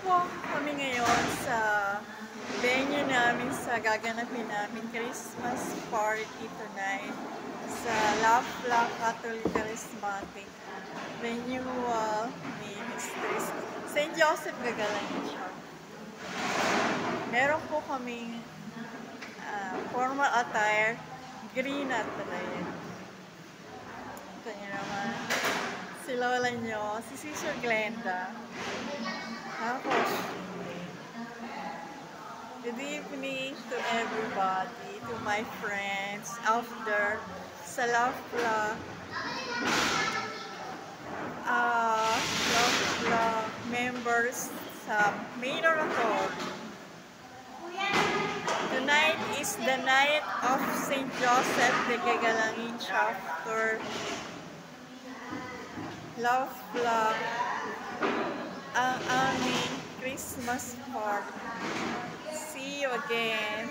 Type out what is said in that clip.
po kami ngayon sa venue namin sa gaganapin namin Christmas party tonight sa Lafla Catholic Charismatic venue ni Mr. St. Joseph Gagalang siya. Meron po kaming formal attire, green at palayan. Ito nyo naman, si Lola nyo, si Sister Glenda. Tapos, good evening to everybody, to my friends out there sa Lafla, members sa main oratory. Tonight is the night of St. Joseph de Gagalangin chapter. Lafla ang aming Christmas party. See you again.